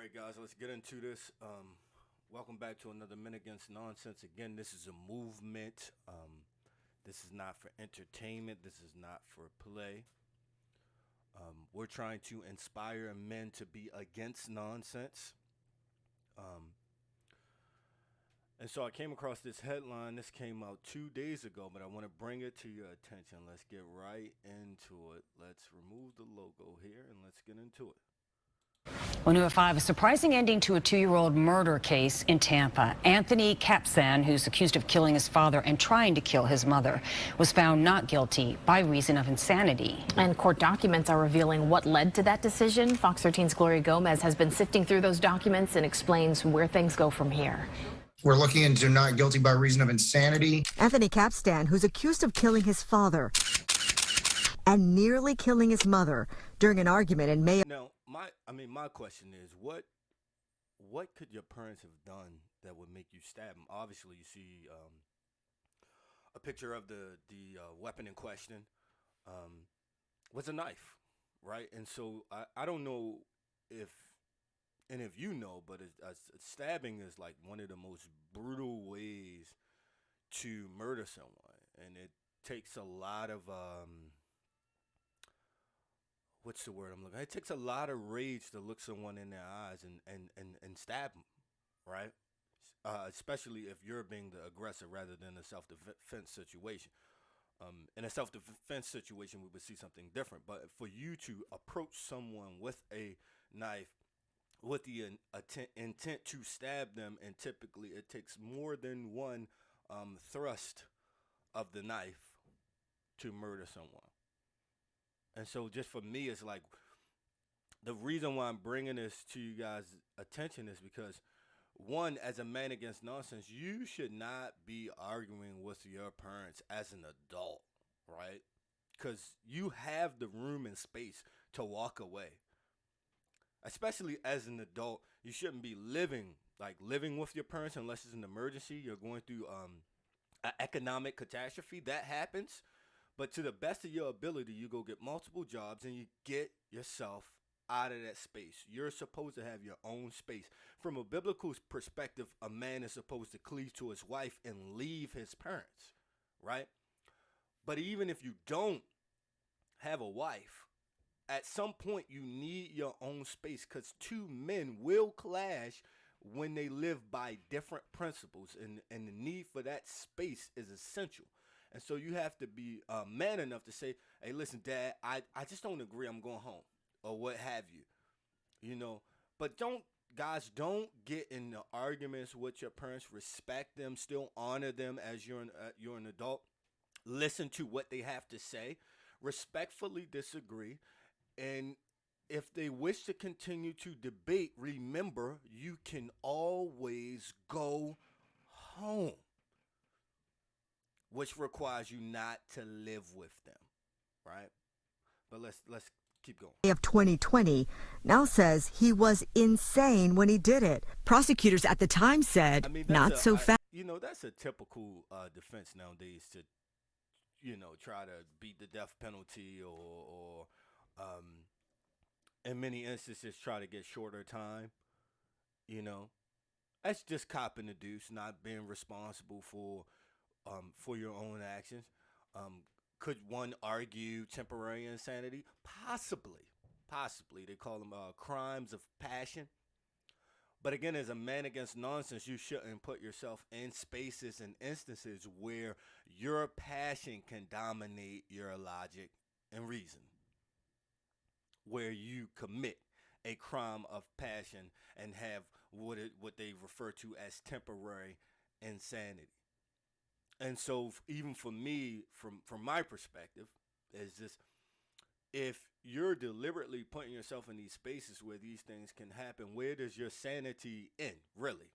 right, guys, let's get into this. Welcome back to another Men Against Nonsense. Again, this is a movement. This is not for entertainment. This is not for play. We're trying to inspire men to be against nonsense. And so I came across this headline. This came out 2 days ago, but I want to bring it to your attention. Let's get right into it. Let's remove the logo here and let's get into it. Well, new at 5, a surprising ending to a 2-year-old murder case in Tampa. Anthony Kaptzan, who's accused of killing his father and trying to kill his mother, was found not guilty by reason of insanity. And court documents are revealing what led to that decision. Fox 13's Gloria Gomez has been sifting through those documents and explains where things go from here. We're looking into not guilty by reason of insanity. Anthony Kaptzan, who's accused of killing his father and nearly killing his mother during an argument in May. Now, my question is, what could your parents have done that would make you stab them? Obviously, you see a picture of the weapon in question was a knife, right? And so I don't know if any of you know, but stabbing is like one of the most brutal ways to murder someone, and it takes a lot of what's the word I'm looking at? It takes a lot of rage to look someone in their eyes and stab them, right? Especially if you're being the aggressor rather than a self-defense situation. In a self-defense situation, we would see something different. But for you to approach someone with a knife with the intent to stab them, and typically it takes more than one thrust of the knife to murder someone. And so just for me, it's like, the reason why I'm bringing this to you guys' attention is because, one, as a man against nonsense, you should not be arguing with your parents as an adult, right? Because you have the room and space to walk away. Especially as an adult, you shouldn't be living with your parents unless it's an emergency. You're going through an economic catastrophe. That happens. But to the best of your ability, you go get multiple jobs and you get yourself out of that space. You're supposed to have your own space. From a biblical perspective, a man is supposed to cleave to his wife and leave his parents, right? But even if you don't have a wife, at some point you need your own space, because two men will clash when they live by different principles, and the need for that space is essential. And so you have to be man enough to say, hey, listen, Dad, I just don't agree. I'm going home, or what have you, you know. But don't get into arguments with your parents. Respect them. Still honor them as you're an adult. Listen to what they have to say. Respectfully disagree. And if they wish to continue to debate, remember, you can always go home, which requires you not to live with them, right? But let's keep going. Of 2020 now says he was insane when he did it. Prosecutors at the time said, not so fast. You know, that's a typical defense nowadays, to, you know, try to beat the death penalty, or in many instances try to get shorter time. You know, that's just copping the deuce, not being responsible for your own actions. Could one argue temporary insanity? Possibly. They call them crimes of passion. But again, as a man against nonsense, you shouldn't put yourself in spaces and instances where your passion can dominate your logic and reason, where you commit a crime of passion and have what they refer to as temporary insanity. And so even for me, from my perspective, is this: if you're deliberately putting yourself in these spaces where these things can happen, where does your sanity end, really?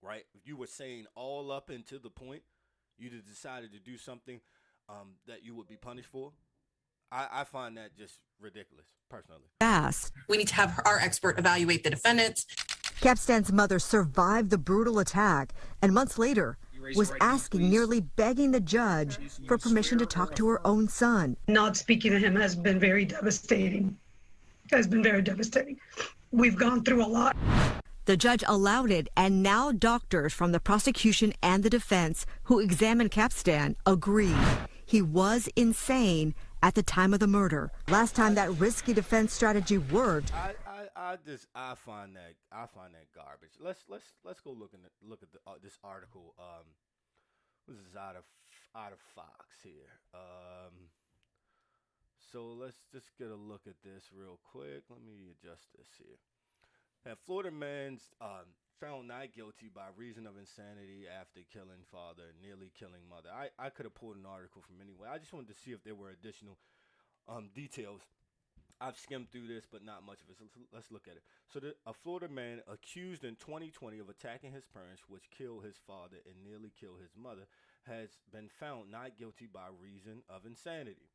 Right? If you were sane all up until the point you decided to do something that you would be punished for, I find that just ridiculous, personally. Fast. We need to have our expert evaluate the defendants. Kaptzan's mother survived the brutal attack, and months later was asking, nearly begging the judge for permission to talk to her own son. Not speaking to him has been very devastating. We've gone through a lot. The judge allowed it, and now doctors from the prosecution and the defense who examined Kaptzan agree he was insane at the time of the murder. Last time that risky defense strategy worked. I find that garbage. Let's go look at this article. This is out of Fox here. So let's just get a look at this real quick. Let me adjust this here. Florida man's found not guilty by reason of insanity after killing father and nearly killing mother. I could have pulled an article from anywhere. I just wanted to see if there were additional details. I've skimmed through this, but not much of it. So let's look at it. So a Florida man accused in 2020 of attacking his parents, which killed his father and nearly killed his mother, has been found not guilty by reason of insanity.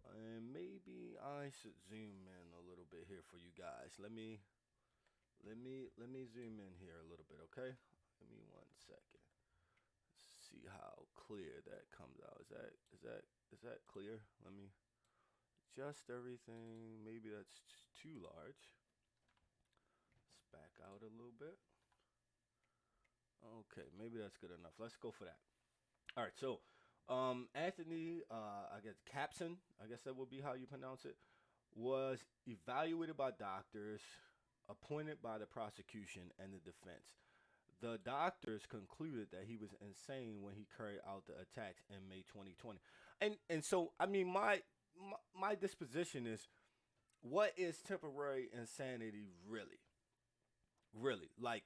And maybe I should zoom in a little bit here for you guys. Let me zoom in here a little bit, okay? Give me 1 second. Let's see how clear that comes out. Is that clear? Let me adjust everything. Maybe that's too large. Let's back out a little bit. Okay, maybe that's good enough. Let's go for that. All right, so Anthony, I guess Kaptzan, I guess that would be how you pronounce it, was evaluated by doctors appointed by the prosecution and the defense. The doctors concluded that he was insane when he carried out the attacks in May 2020. And so, I mean, my disposition is, what is temporary insanity really? Really? Like,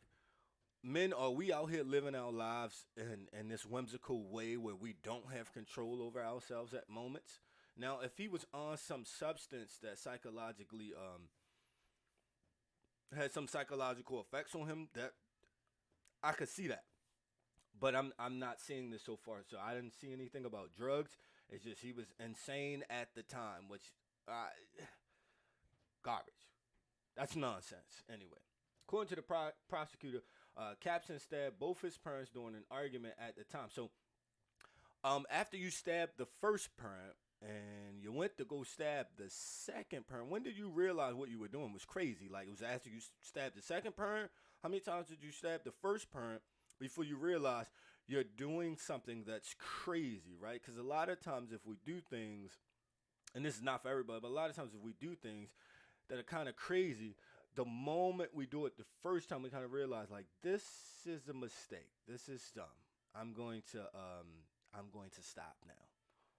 men, are we out here living our lives in this whimsical way where we don't have control over ourselves at moments? Now, if he was on some substance that psychologically had some psychological effects on him, that I could see that. But I'm not seeing this so far. So I didn't see anything about drugs. It's just he was insane at the time, which garbage. That's nonsense. Anyway, according to the prosecutor, Kaptzan stabbed both his parents during an argument at the time. So after you stabbed the first parent and you went to go stab the second parent, when did you realize what you were doing was crazy? Like, it was after you stabbed the second parent? How many times did you stab the first parent before you realize you're doing something that's crazy, right? Because a lot of times if we do things, and this is not for everybody, but a lot of times if we do things that are kind of crazy, the moment we do it the first time, we kind of realize, like, this is a mistake. This is dumb. I'm going to stop now,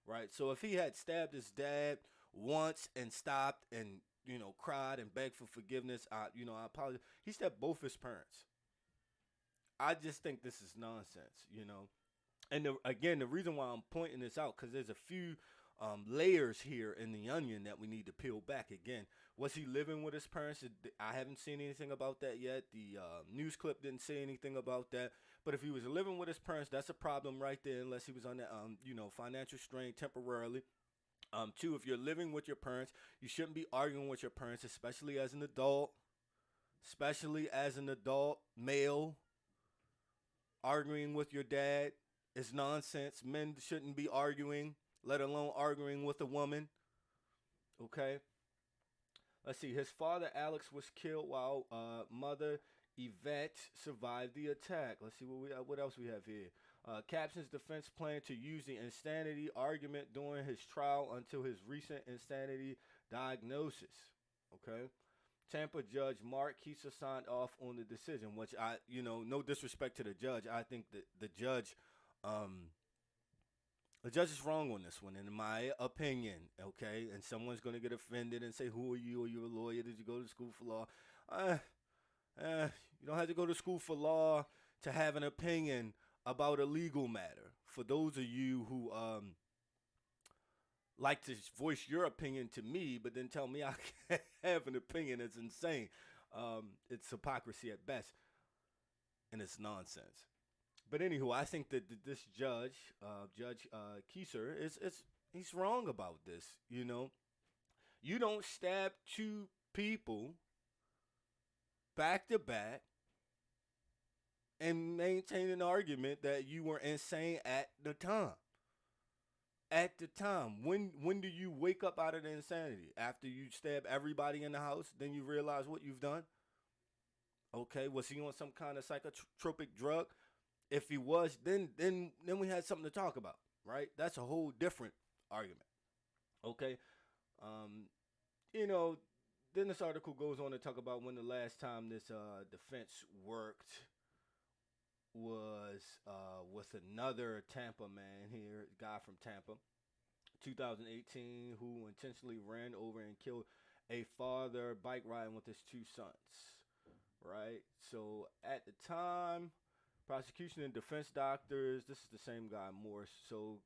right? So if he had stabbed his dad once and stopped and, you know, cried and begged for forgiveness, I apologize. He stabbed both his parents. I just think this is nonsense, you know. And again, the reason why I'm pointing this out, because there's a few layers here in the onion that we need to peel back. Again, was he living with his parents? I haven't seen anything about that yet. The news clip didn't say anything about that. But if he was living with his parents, that's a problem right there, unless he was under financial strain temporarily. Two, if you're living with your parents, you shouldn't be arguing with your parents, especially as an adult. Especially as an adult male. Arguing with your dad is nonsense. Men shouldn't be arguing, let alone arguing with a woman. Okay. Let's see. His father, Alex, was killed while mother, Yvette, survived the attack. Let's see what else we have here. Kaptzan's defense planned to use the insanity argument during his trial until his recent insanity diagnosis. Okay. Tampa judge Mark Kisa signed off on the decision, which no disrespect to the judge. I think that the judge is wrong on this one, in my opinion, okay? And someone's going to get offended and say, who are you? Are you a lawyer? Did you go to school for law? You don't have to go to school for law to have an opinion about a legal matter. For those of you who like to voice your opinion to me, but then tell me I can't have an opinion, it's insane. It's hypocrisy at best, and it's nonsense. But anywho, I think that this judge, Judge Kieser, he's wrong about this. You know, you don't stab two people back to back and maintain an argument that you were insane at the time. At the time, when do you wake up out of the insanity? After you stab everybody in the house, then you realize what you've done? Okay, was he on some kind of psychotropic drug? If he was, then we had something to talk about, right? That's a whole different argument. Okay, um, you know, then this article goes on to talk about when the last time this defense worked was with another Tampa man here, guy from Tampa, 2018, who intentionally ran over and killed a father bike riding with his two sons. Right? So at the time, prosecution and defense doctors, this is the same guy, Morse. So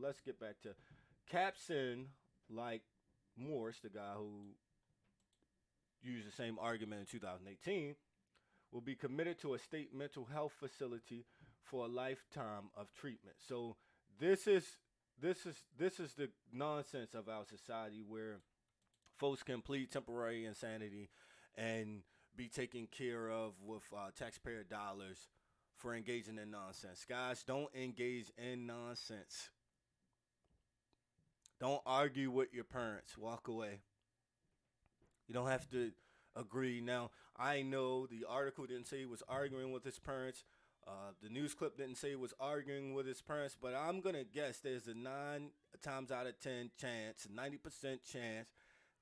let's get back to Kaptzan, like Morse, the guy who used the same argument in 2018, will be committed to a state mental health facility for a lifetime of treatment. So this is the nonsense of our society where folks can plead temporary insanity and be taken care of with taxpayer dollars for engaging in nonsense. Guys, don't engage in nonsense. Don't argue with your parents. Walk away. You don't have to agree. Now, I know the article didn't say he was arguing with his parents. The news clip didn't say he was arguing with his parents, but I'm going to guess there's a 9 times out of 10 chance, 90% chance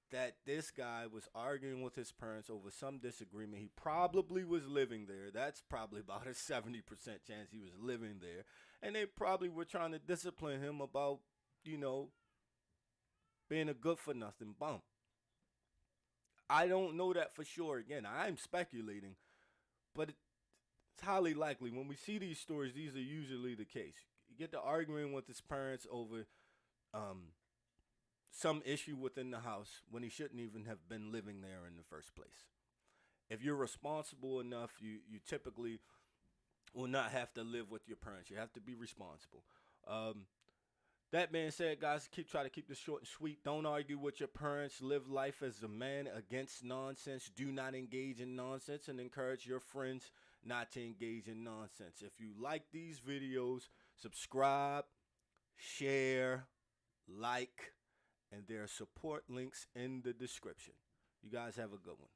that this guy was arguing with his parents over some disagreement. He probably was living there. That's probably about a 70% chance he was living there. And they probably were trying to discipline him about, being a good-for-nothing bum. I don't know that for sure. Again, I'm speculating, but it's highly likely. When we see these stories, these are usually the case. You get to arguing with his parents over some issue within the house when he shouldn't even have been living there in the first place. If you're responsible enough, you typically will not have to live with your parents. You have to be responsible. That being said, guys, try to keep this short and sweet. Don't argue with your parents. Live life as a man against nonsense. Do not engage in nonsense, and encourage your friends not to engage in nonsense. If you like these videos, subscribe, share, like, and there are support links in the description. You guys have a good one.